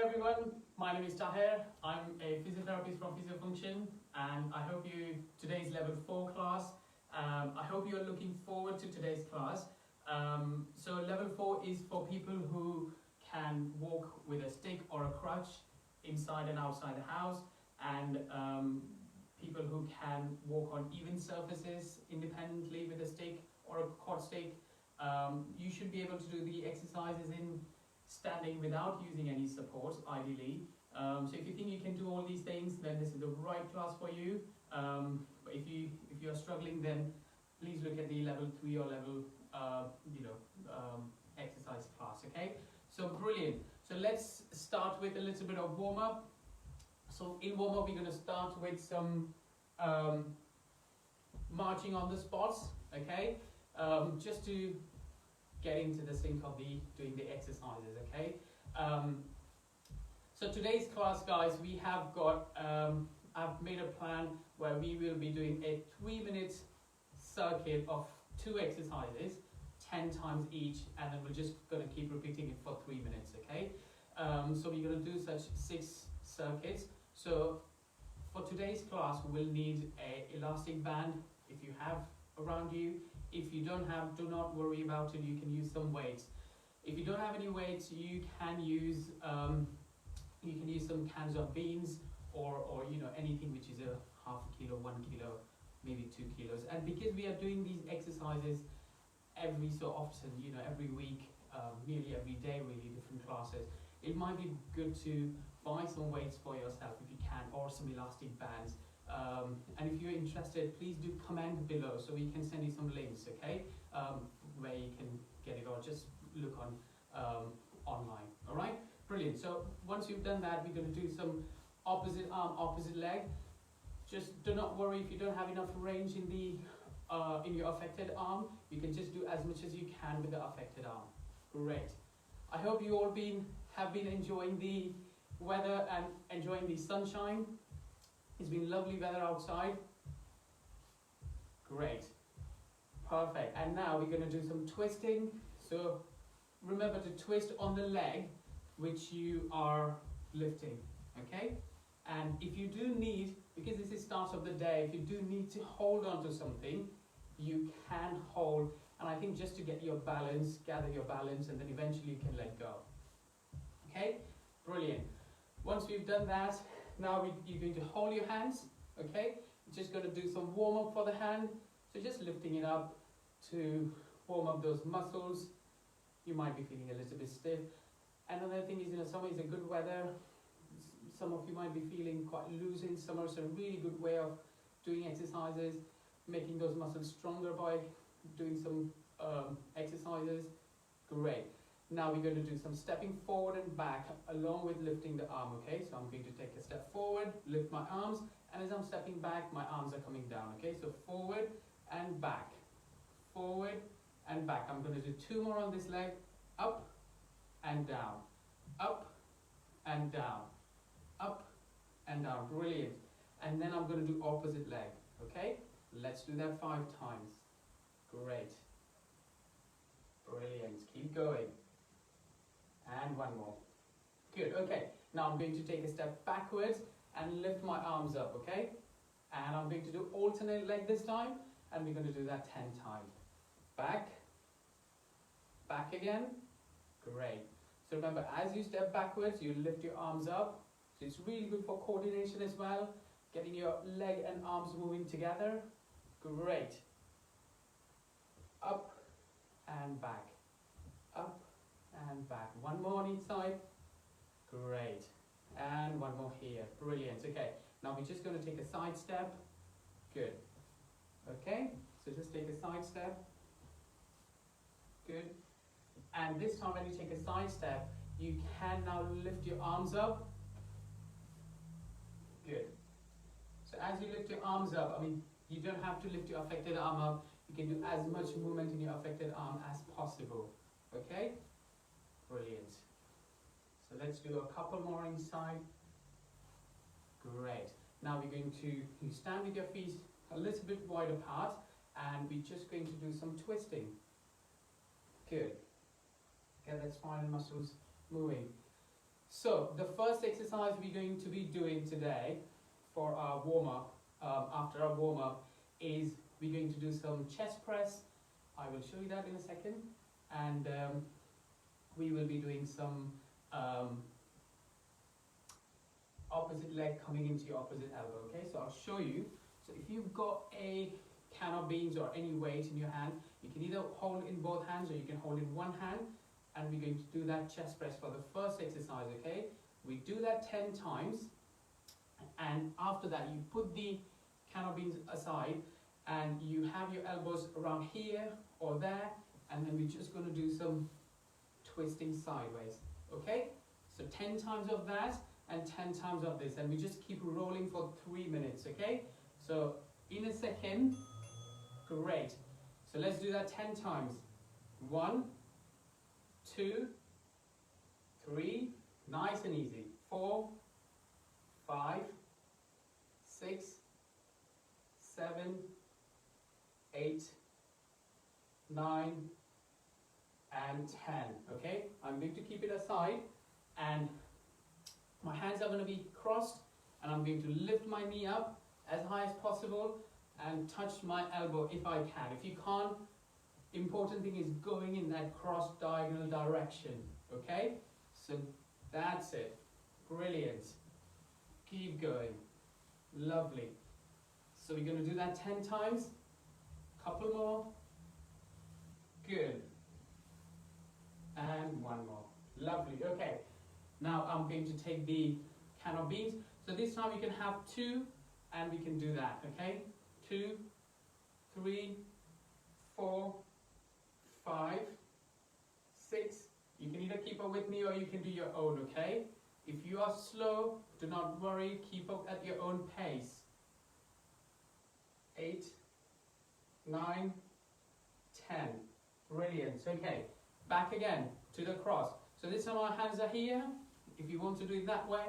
everyone, my name is Tahir. I'm a physiotherapist from Physiofunction and I hope today's level 4 class. I hope you're looking forward to today's class. So level 4 is for people who can walk with a stick or a crutch inside and outside the house, and people who can walk on even surfaces independently with a stick or a quad stick. You should be able to do the exercises in standing without using any support, ideally. So if you think you can do all these things, then this is the right class for you. But if you are struggling, then please look at the level 3 or level exercise class. Okay, so brilliant. So let's start with a little bit of warm up. So in warm up, we're going to start with some marching on the spots. Okay, just to get into the sync of doing the exercises. Okay, so today's class, guys, we have got I've made a plan where we will be doing a 3-minute circuit of 2 exercises 10 times each, and then we're just going to keep repeating it for 3 minutes. Okay, so we're going to do such 6 circuits. So for today's class, we'll need a elastic band if you have around you. If you don't have, do not worry about it. You can use some weights. If you don't have any weights, you can use some cans of beans or anything which is a half a kilo, 1 kilo, maybe 2 kilos. And because we are doing these exercises every so often, every week, nearly every day, really, different classes, it might be good to buy some weights for yourself if you can, or some elastic bands. And if you're interested, please do comment below so we can send you some links, okay, where you can get it, or just look on online. All right, brilliant. So once you've done that, we're going to do some opposite arm, opposite leg. Just do not worry if you don't have enough range in your affected arm. You can just do as much as you can with the affected arm. Great. I hope you all have been enjoying the weather and enjoying the sunshine. It's been lovely weather outside. Great. Perfect. And now we're going to do some twisting. So remember to twist on the leg which you are lifting. Okay? And if you do need, because this is start of the day, if you do need to hold on to something, you can hold. And I think just to get your balance, gather your balance, and then eventually you can let go. Okay? Brilliant. Once we've done that, now you're going to hold your hands, okay? You're just going to do some warm up for the hand. So just lifting it up to warm up those muscles. You might be feeling a little bit stiff. Another thing is, summer is a good weather. Some of you might be feeling quite loose in summer, so a really good way of doing exercises, making those muscles stronger by doing some exercises. Great. Now we're going to do some stepping forward and back along with lifting the arm, okay? So I'm going to take a step forward, lift my arms, and as I'm stepping back, my arms are coming down, okay? So forward and back, forward and back. I'm going to do 2 more on this leg, up and down, up and down, up and down. Brilliant. And then I'm going to do opposite leg, okay? Let's do that 5 times. Great. Brilliant. Keep going. And 1 more. Good, okay. Now I'm going to take a step backwards and lift my arms up, okay? And I'm going to do alternate leg this time, and we're going to do that 10 times. Back, back again. Great. So remember, as you step backwards, you lift your arms up. So it's really good for coordination as well, getting your leg and arms moving together. Great. Up and back. Up and back. 1 more on each side. Great. And 1 more here. Brilliant. Okay. Now we're just going to take a side step. Good. Okay. So just take a side step. Good. And this time when you take a side step, you can now lift your arms up. Good. So as you lift your arms up, I mean, you don't have to lift your affected arm up. You can do as much movement in your affected arm as possible. Okay? Brilliant. So let's do a couple more inside. Great. Now we're going to, you stand with your feet a little bit wide apart, and we're just going to do some twisting. Good. Get that spinal muscles moving. So the first exercise we're going to be doing today for our warm-up, after our warm-up, is we're going to do some chest press. I will show you that in a second. And we will be doing some opposite leg coming into your opposite elbow, okay? So I'll show you. So if you've got a can of beans or any weight in your hand, you can either hold it in both hands or you can hold it in one hand. And we're going to do that chest press for the first exercise, okay? We do that 10 times. And after that, you put the can of beans aside and you have your elbows around here or there. And then we're just going to do some twisting sideways, okay? So 10 times of that and 10 times of this. And we just keep rolling for 3 minutes, okay? So in a second, great. So let's do that 10 times. 1, 2, 3, nice and easy. 4, 5, 6, 7, 8, 9, and 10. Okay, I'm going to keep it aside and my hands are going to be crossed and I'm going to lift my knee up as high as possible and touch my elbow if I can. If you can't, important thing is going in that cross diagonal direction. Okay, so that's it. Brilliant. Keep going. Lovely. So we're going to do that 10 times. Couple more. Good. And one more. Lovely. Okay. Now I'm going to take the can of beans. So this time you can have 2 and we can do that. Okay. 2, 3, 4, 5, 6. You can either keep up with me or you can do your own. Okay. If you are slow, do not worry. Keep up at your own pace. 8, 9, 10. Brilliant. Okay. Back again to the cross. So this time our hands are here. If you want to do it that way,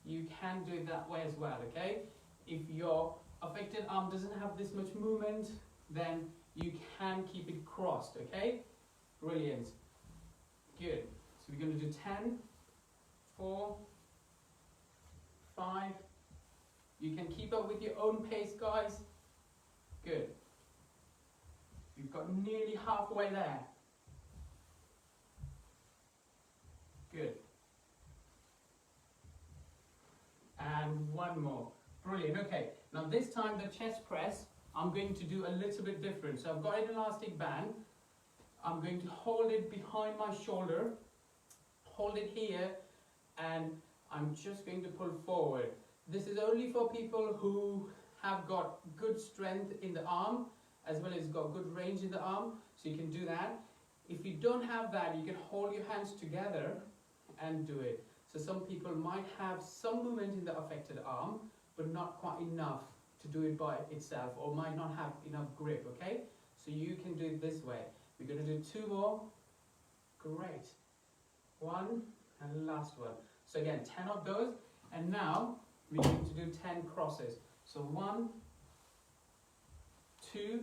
you can do it that way as well, okay? If your affected arm doesn't have this much movement, then you can keep it crossed, okay? Brilliant. Good. So we're going to do 10, 4, 5. You can keep up with your own pace, guys. Good. You've got nearly halfway there. Good. And one more. Brilliant. Okay. Now this time the chest press, I'm going to do a little bit different. So I've got an elastic band. I'm going to hold it behind my shoulder, hold it here, and I'm just going to pull forward. This is only for people who have got good strength in the arm, as well as got good range in the arm, so you can do that. If you don't have that, you can hold your hands together and do it. So some people might have some movement in the affected arm, but not quite enough to do it by itself, or might not have enough grip, okay? So you can do it this way. We're going to do 2 more. Great. 1, and last one. So again, 10 of those, and now we're going to do 10 crosses. So 1, 2,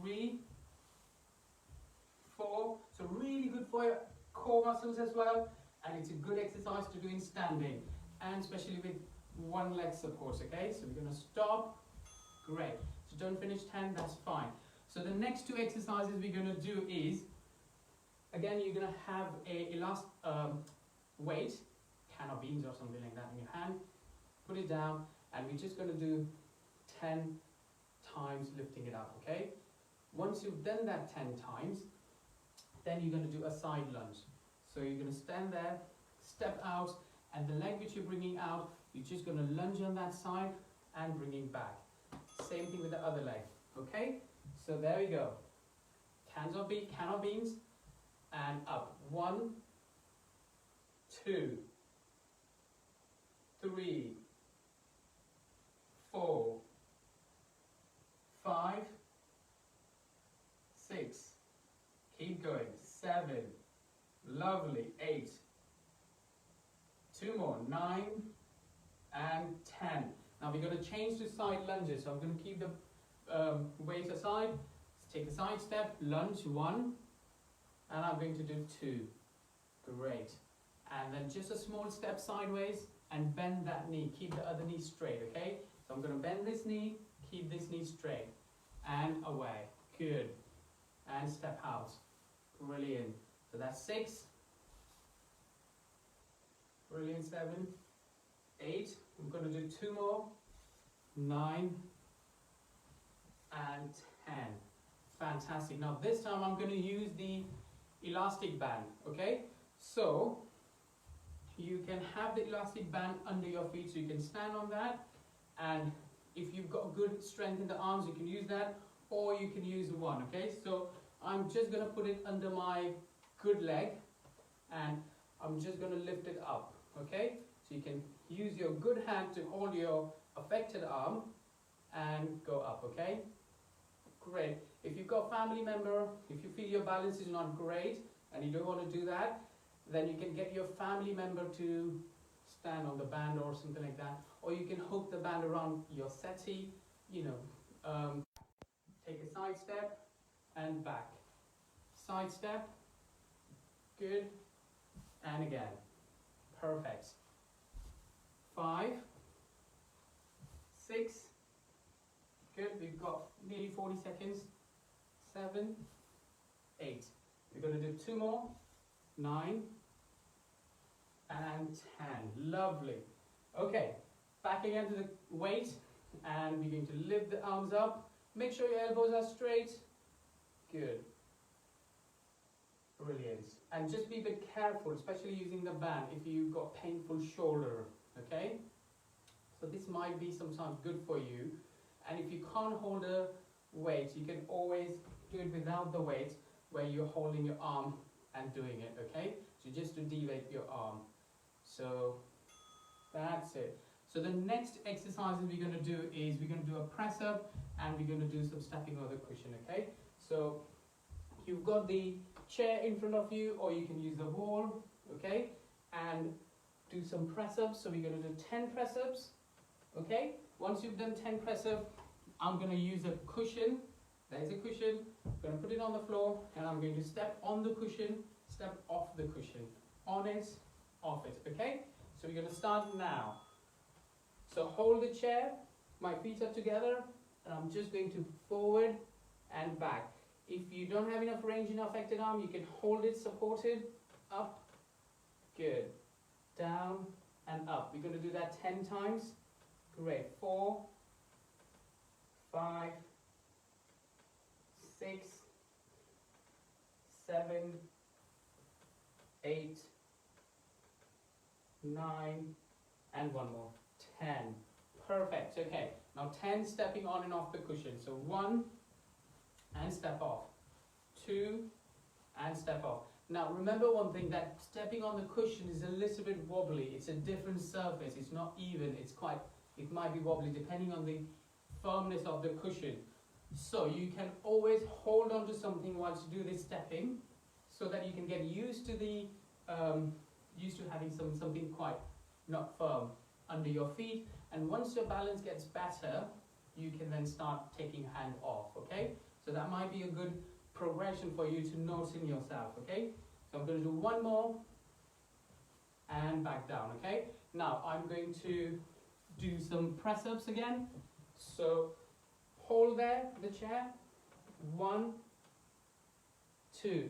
3, 4. So really good for your core muscles as well, and it's a good exercise to do in standing, and especially with one leg supports, okay? So we're going to stop. Great. So don't finish 10, that's fine. So the next 2 exercises we're going to do is, again, you're going to have a weight, can of beans or something like that in your hand, put it down, and we're just going to do 10 times lifting it up, okay? Once you've done that 10 times, then you're going to do a side lunge. So you're going to stand there, step out, and the leg which you're bringing out, you're just going to lunge on that side and bring it back. Same thing with the other leg, okay? So there we go. Can of beans, and up. 1, 2, 3, 4, 5, 6. Keep going. 7. Lovely. 8. 2 more. 9 and 10. Now we're going to change to side lunges. So I'm going to keep the weight aside. Let's take a side step. Lunge 1. And I'm going to do 2. Great. and then just a small step sideways and bend that knee. Keep the other knee straight, okay? So I'm going to bend this knee, keep this knee straight, and away. Good. And step out. Brilliant. So that's 6. Brilliant. 7, 8. I'm going to do 2 more. 9 and 10. Fantastic. Now this time I'm going to use the elastic band, okay? So you can have the elastic band under your feet, so you can stand on that, and if you've got good strength in the arms, you can use that, or you can use one, okay? So I'm just going to put it under my good leg, and I'm just going to lift it up, okay? So you can use your good hand to hold your affected arm and go up, okay? Great. If you've got a family member, if you feel your balance is not great and you don't want to do that, then you can get your family member to stand on the band or something like that, or you can hook the band around your settee, you know, take a side step and back, side step, good, and again, perfect. 5, 6, good, we've got nearly 40 seconds, 7, 8, we're going to do 2 more, 9 and 10, lovely. Okay, back again to the weight, and we're going to lift the arms up, make sure your elbows are straight, good, brilliant, and just be a bit careful, especially using the band if you've got painful shoulder, okay? So this might be sometimes good for you, and if you can't hold a weight, you can always do it without the weight, where you're holding your arm and doing it, okay? So just to deviate your arm. So that's it. So the next exercises we're going to do is we're going to do a press up, and we're going to do some stepping on the cushion, okay? So you've got the chair in front of you, or you can use the wall, okay? And do some press ups. So we're going to do 10 press ups, okay? Once you've done 10 press ups, I'm going to use a cushion. There's a cushion. I'm going to put it on the floor, and I'm going to step on the cushion, step off the cushion, on it, off it, okay? So we're going to start now. So hold the chair, my feet are together, and I'm just going to forward and back. If you don't have enough range in affected arm, you can hold it supported, up, good, down and up. We're going to do that 10 times. Great. 4, 5, 6, 7, 8, 9, and one more. 10. Perfect. Okay. Now 10 stepping on and off the cushion. So 1 and step off. 2 and step off. Now remember one thing, that stepping on the cushion is a little bit wobbly. It's a different surface. It's not even. It might be wobbly depending on the firmness of the cushion. So you can always hold on to something whilst you do this stepping, so that you can get used to the used to having something quite not firm under your feet. And once your balance gets better, you can then start taking hand off. Okay, so that might be a good progression for you to note in yourself. Okay, so I'm going to do 1 more and back down. Okay, now I'm going to do some press ups again. So hold there, the chair. 1, 2,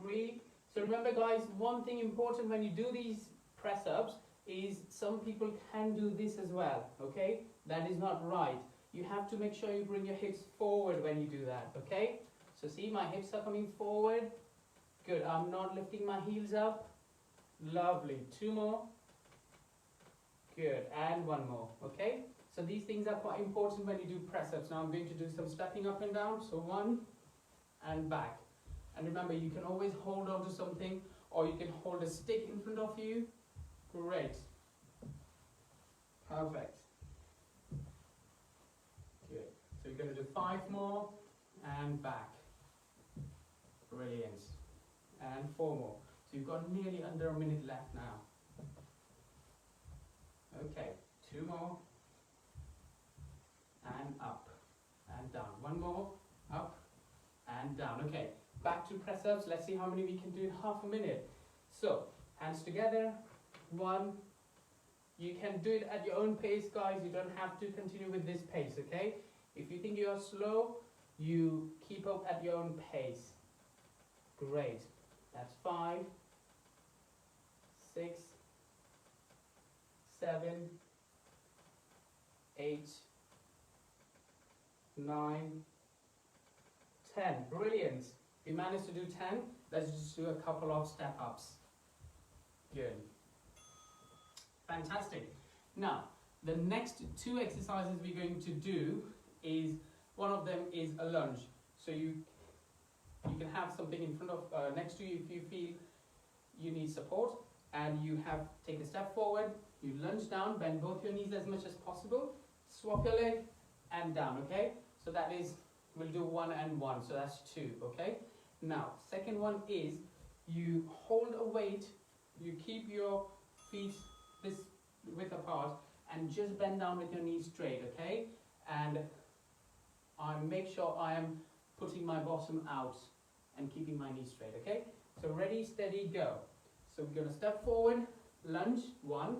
3. So remember guys, one thing important when you do these press ups is some people can do this as well, okay? That is not right. You have to make sure you bring your hips forward when you do that, okay? So see, my hips are coming forward. Good, I'm not lifting my heels up. Lovely. 2 more. Good, and 1 more, okay? So these things are quite important when you do press ups. Now I'm going to do some stepping up and down. So 1 and back. And remember, you can always hold on to something, or you can hold a stick in front of you. Great. Perfect. Good. So you're going to do 5 more and back. Brilliant. And 4 more. So you've got nearly under a minute left now. Okay. 2 more. And up and down. 1 more. Up and down. Okay. Back to press ups. Let's see how many we can do in half a minute. So, hands together, 1. You can do it at your own pace, guys. You don't have to continue with this pace, okay? If you think you are slow, you keep up at your own pace. Great. That's 5, 6, 7, 8, 9, 10. Brilliant. If you managed to do 10, let's just do a couple of step ups. Good. Fantastic. Now, the next 2 exercises we're going to do is, one of them is a lunge. So you can have something in front of, next to you if you feel you need support, and you have, take a step forward, you lunge down, bend both your knees as much as possible, swap your leg and down, okay? So that is, we'll do 1 and 1, so that's 2, okay? Now, second one is, you hold a weight, you keep your feet this width apart, and just bend down with your knees straight, okay? And I make sure I am putting my bottom out and keeping my knees straight, okay? So ready, steady, go. So we're gonna step forward, lunge, 1,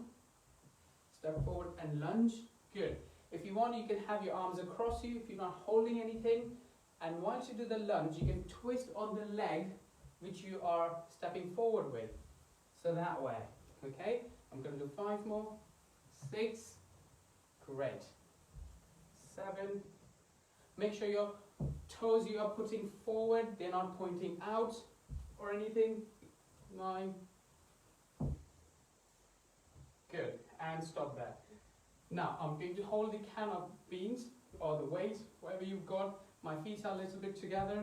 step forward and lunge, good. If you want, you can have your arms across you if you're not holding anything, and once you do the lunge, you can twist on the leg which you are stepping forward with. So that way, okay? I'm gonna do 5 more, 6, great, 7, make sure your toes you are putting forward, they're not pointing out or anything, 9, good, and stop there. Now, I'm going to hold the can of beans, or the weight, whatever you've got, my feet are a little bit together,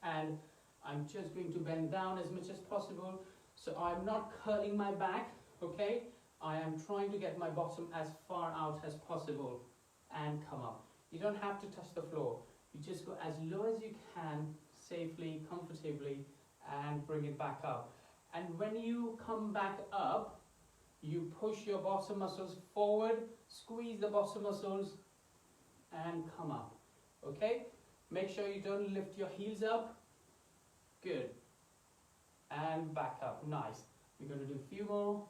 and I'm just going to bend down as much as possible, so I'm not curling my back, okay? I am trying to get my bottom as far out as possible, and come up. You don't have to touch the floor. You just go as low as you can, safely, comfortably, and bring it back up. And when you come back up, you push your bottom muscles forward, squeeze the bottom muscles, and come up, okay? Make sure you don't lift your heels up, good, and back up, nice. We're going to do a few more,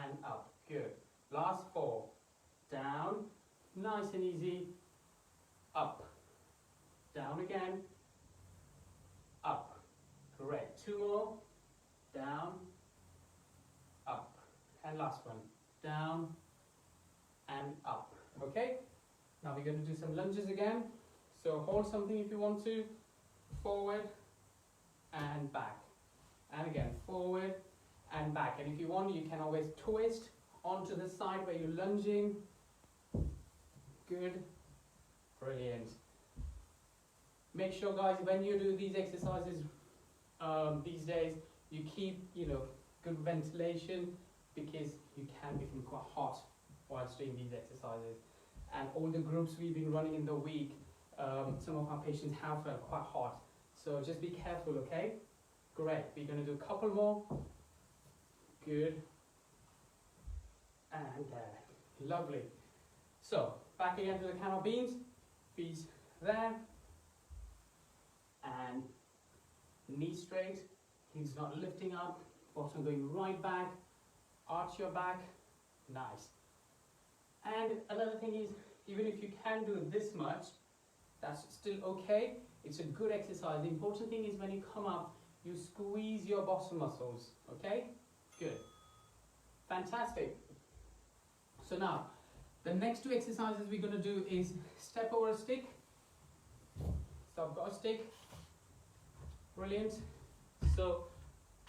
and up, good. Last 4, down, nice and easy, up, down again, up, great. 2 more, down, up, and last one, down, and up, okay? Now we're going to do some lunges again, so hold something if you want to, forward, and back, and again, forward, and back, and if you want, you can always twist onto the side where you're lunging, good, brilliant. Make sure, guys, when you do these exercises these days, you keep, good ventilation, because you can become quite hot whilst doing these exercises. And all the groups we've been running in the week, some of our patients have felt quite hot. So just be careful, okay? Great, we're going to do a couple more. Good. And there. Lovely. So, back again to the can of beans. Feet there. And knees straight. Heels not lifting up. Bottom going right back. Arch your back. Nice. And another thing is, even if you can do this much, that's still okay. It's a good exercise. The important thing is when you come up, you squeeze your bottom muscles. Okay? Good. Fantastic. So now, the next 2 exercises we're going to do is step over a stick. So I've got a stick. Brilliant. So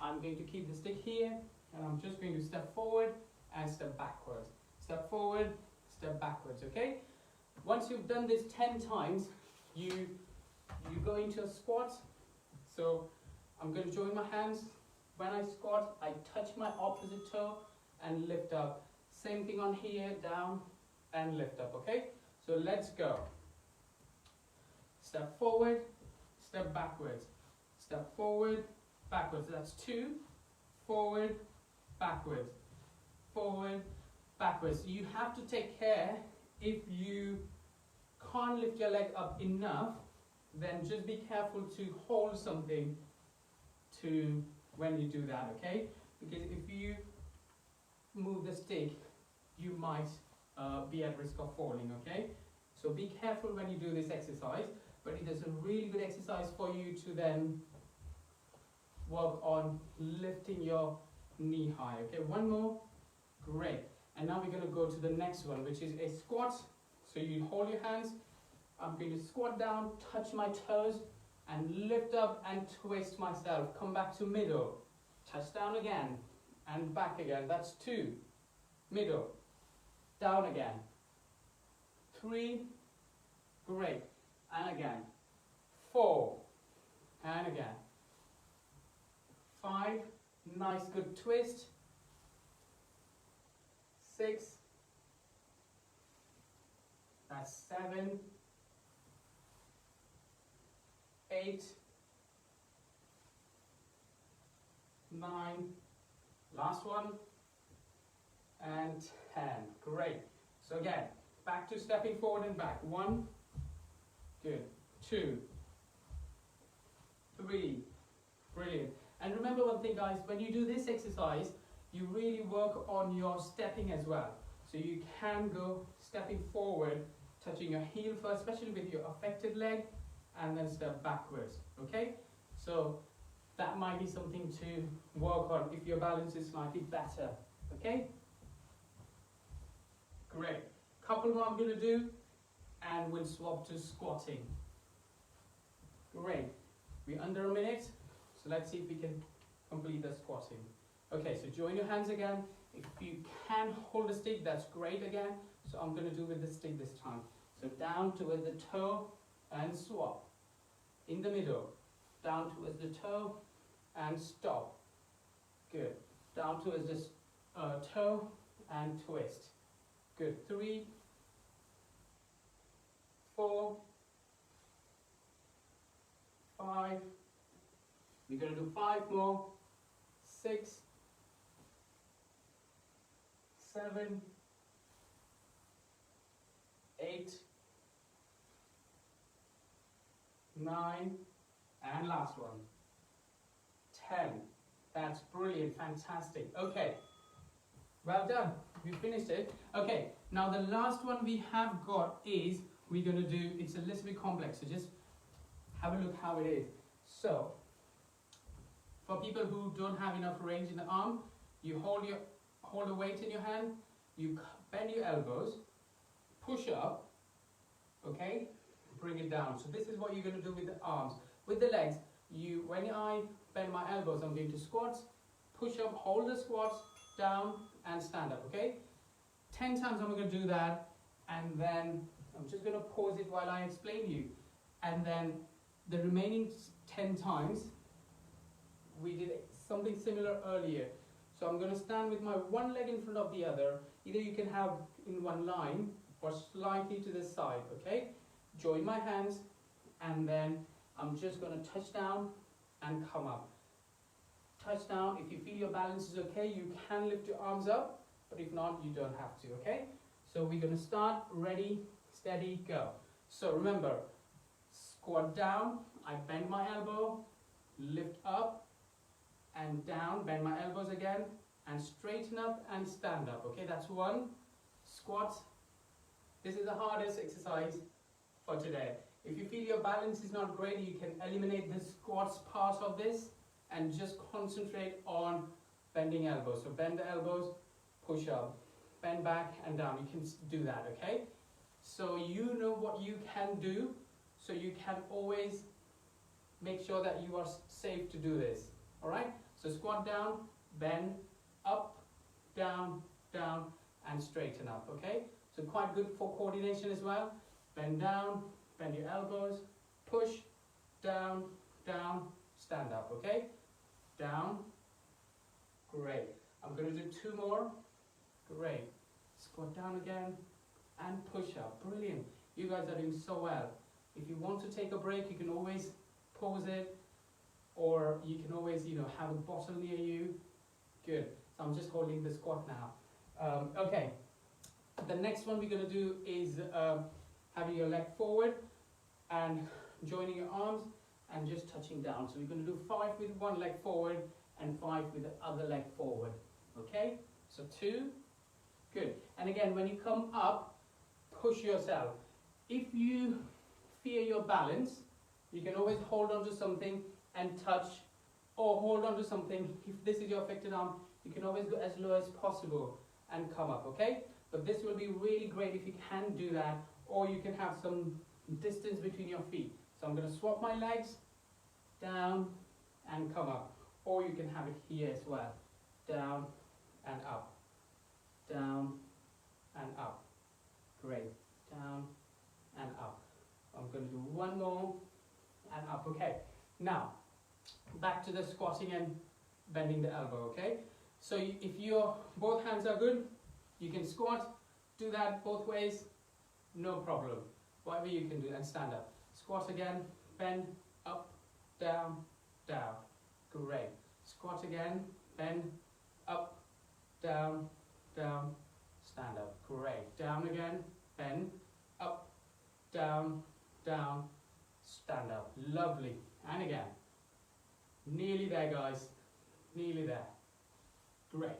I'm going to keep the stick here, and I'm just going to step forward and step backwards. Step forward, step backwards, okay? Once you've done this 10 times, you go into a squat. So I'm going to join my hands. When I squat, I touch my opposite toe and lift up. Same thing on here, down and lift up, okay? So let's go. Step forward, step backwards. Step forward, backwards. That's 2. Forward, backwards. Forward, backwards. You have to take care. If you can't lift your leg up enough, then just be careful to hold something to when you do that, okay? Because if you move the stick, you might be at risk of falling, okay? So be careful when you do this exercise, but it is a really good exercise for you to then work on lifting your knee high, okay? One more, great. And now we're going to go to the next one, which is a squat. So you hold your hands, I'm going to squat down, touch my toes, and lift up and twist myself. Come back to middle, touch down again, and back again. That's 2, middle, down again, 3, great, and again, 4, and again, 5, nice good twist, 6, that's 7, 8, 9, last one, and 10. Great. So again, back to stepping forward and back. 1, good, 2, 3, brilliant. And remember one thing, guys, when you do this exercise, you really work on your stepping as well. So you can go stepping forward, touching your heel first, especially with your affected leg, and then step backwards, okay? So that might be something to work on if your balance is slightly better, okay? Great. Couple more I'm going to do, and we'll swap to squatting. Great. We're under a minute, so let's see if we can complete the squatting. Okay, so join your hands again. If you can hold the stick, that's great again. So I'm going to do with the stick this time. So down towards the toe and swap. In the middle, down towards the toe and stop. Good. Down towards the toe and twist. Good. 3, 4, 5. We're going to do 5 more. 6, 7, 8, 9, and last one, 10. That's brilliant, fantastic. Okay, well done, we finished it. Okay, now the last one we have got is, we're going to do, it's a little bit complex, so just have a look how it is. So, for people who don't have enough range in the arm, you hold a weight in your hand, you bend your elbows, push up, okay, bring it down. So this is what you're going to do with the arms. With the legs, when I bend my elbows, I'm going to squat, push up, hold the squats, down, and stand up, okay? 10 times I'm going to do that, and then I'm just going to pause it while I explain you. And then the remaining 10 times, we did something similar earlier. So I'm going to stand with my one leg in front of the other. Either you can have in one line or slightly to the side, okay? Join my hands, and then I'm just going to touch down and come up. Touch down. If you feel your balance is okay, you can lift your arms up, but if not, you don't have to, okay? So we're going to start. Ready, steady, go. So remember, squat down, I bend my elbow, lift up and down, bend my elbows again, and straighten up and stand up, okay? That's 1. Squat. This is the hardest exercise for today. If you feel your balance is not great, you can eliminate the squats part of this and just concentrate on bending elbows. So bend the elbows, push up, bend back and down. You can do that, okay? So you know what you can do, so you can always make sure that you are safe to do this, all right? So squat down, bend, up, down, down, and straighten up, okay? So quite good for coordination as well. Bend down, bend your elbows, push, down, down, stand up, okay? Down, great. I'm going to do 2 more, great. Squat down again, and push up, brilliant. You guys are doing so well. If you want to take a break, you can always pause it, or you can always, have a bottle near you. Good. So I'm just holding the squat now. Okay. The next one we're going to do is having your leg forward and joining your arms and just touching down. So we're going to do 5 with one leg forward and 5 with the other leg forward. Okay, so 2, good. And again, when you come up, push yourself. If you fear your balance, you can always hold on to something and touch, or hold on to something. If this is your affected arm, you can always go as low as possible and come up, okay? But this will be really great if you can do that, or you can have some distance between your feet. So I'm going to swap my legs, down and come up, or you can have it here as well, down and up, down and up. Great, down and up. I'm going to do one more and up. Okay, now back to the squatting and bending the elbow. Okay, so if your both hands are good, you can squat, do that both ways, no problem. Whatever you can do, and stand up. Squat again, bend, up, down, down. Great. Squat again, bend, up, down, down, stand up. Great. Down again, bend, up, down, down, stand up. Lovely. And again. Nearly there, guys. Nearly there. Great.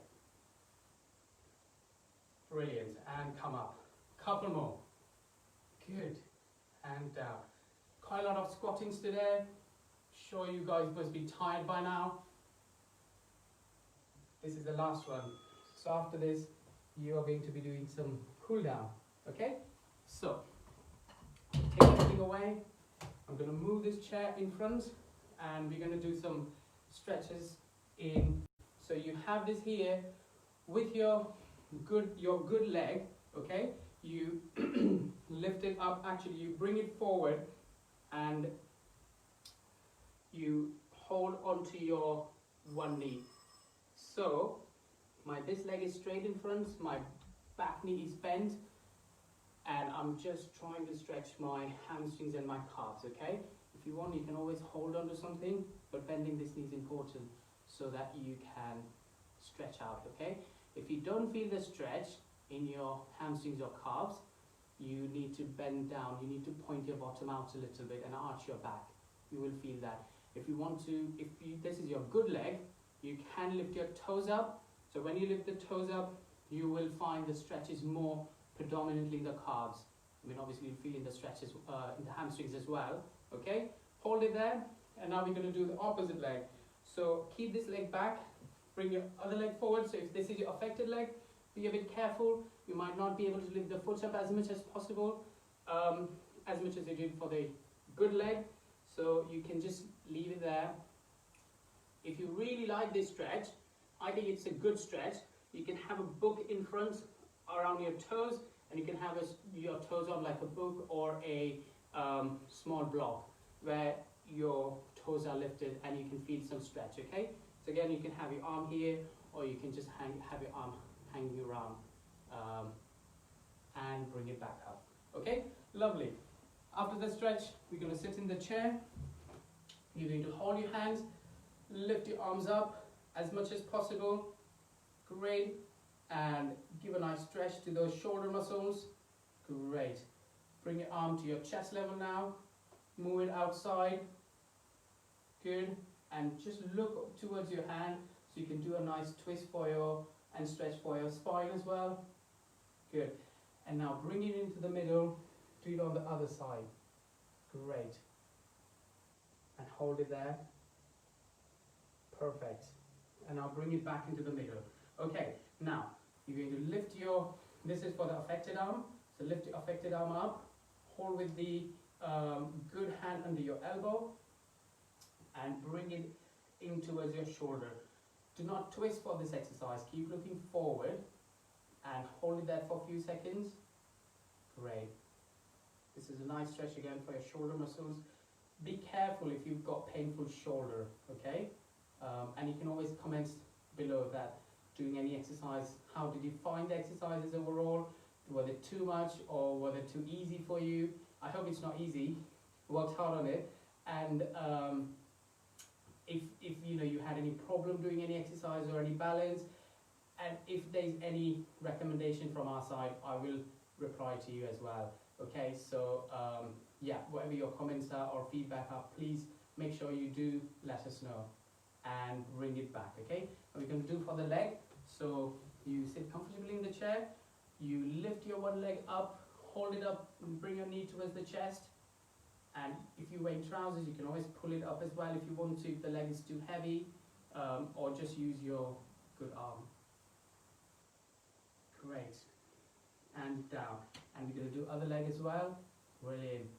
Brilliant. And come up. Couple more. Good. And down. Quite a lot of squattings today. Sure, you guys must be tired by now. This is the last one. So after this, you are going to be doing some cool down. Okay? So, take everything away. I'm going to move this chair in front, and we're going to do some stretches in. So you have this here with your good leg. Okay? You lift it up. Actually, you bring it forward, and you hold onto your one knee. So this leg is straight in front, my back knee is bent, and I'm just trying to stretch my hamstrings and my calves. Okay, if you want, you can always hold on to something, but bending this knee is important so that you can stretch out. Okay, if you don't feel the stretch in your hamstrings or calves, you need to bend down. You need to point your bottom out a little bit and arch your back. You will feel that. If you want to, this is your good leg, you can lift your toes up. So when you lift the toes up, you will find the stretch is more predominantly in the calves. I mean, obviously you're feeling the stretches in the hamstrings as well. Okay, hold it there, and now we're going to do the opposite leg. So keep this leg back, bring your other leg forward. So if this is your affected leg, be a bit careful. You might not be able to lift the foot up as much as possible, as much as you did for the good leg. So you can just leave it there. If you really like this stretch, I think it's a good stretch. You can have a book in front around your toes, and you can have your toes on like a book or a small block where your toes are lifted and you can feel some stretch. Okay, so again, you can have your arm here, or you can just have your arm hanging around and bring it back up. Okay, lovely. After the stretch, we're going to sit in the chair. You're going to hold your hands, lift your arms up as much as possible. Great. And give a nice stretch to those shoulder muscles. Great. Bring your arm to your chest level now. Move it outside. Good. And just look towards your hand so you can do a nice twist and stretch for your spine as well. Good. And now bring it into the middle. Do it on the other side. Great. And hold it there. Perfect. And now bring it back into the middle. Okay, now you're going to lift this is for the affected arm. So lift your affected arm up. Hold with the good hand under your elbow. And bring it in towards your shoulder. Do not twist for this exercise. Keep looking forward. And hold it there for a few seconds. Great. This is a nice stretch again for your shoulder muscles. Be careful if you've got painful shoulder, okay? And you can always comment below that, doing any exercise. How did you find the exercises overall? Were they too much or were they too easy for you? I hope it's not easy. Worked hard on it. And if you had any problem doing any exercise or any balance, and if there's any recommendation from our side, I will reply to you as well. Okay, so yeah, whatever your comments are or feedback are, please make sure you do let us know. and bring it back, okay? And we're going to do for the leg. So you sit comfortably in the chair, you lift your one leg up, hold it up, and bring your knee towards the chest. And if you wear trousers, you can always pull it up as well if you want to, if the leg is too heavy, or just use your good arm. Great. And down. And we're going to do other leg as well. Brilliant.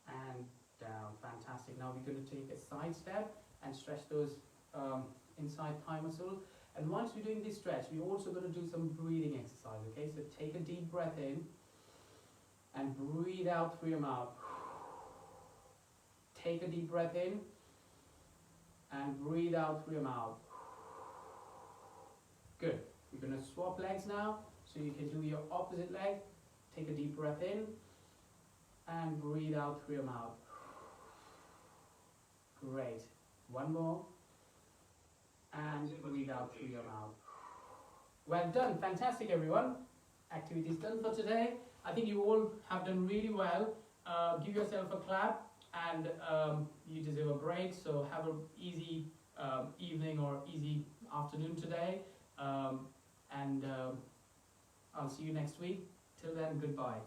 And down. Fantastic. Now we're going to take a side step and stretch those inside thigh muscle. And once we're doing this stretch, we're also going to do some breathing exercise, okay? So take a deep breath in and breathe out through your mouth. Take a deep breath in and breathe out through your mouth. Good. We're going to swap legs now, so you can do your opposite leg. Take a deep breath in and breathe out through your mouth. Great. One more. And breathe out through your mouth. Well done. Fantastic, everyone. Activity is done for today. I think you all have done really well. Give yourself a clap, and you deserve a break. So have an easy evening or easy afternoon today. And I'll see you next week. Till then, goodbye.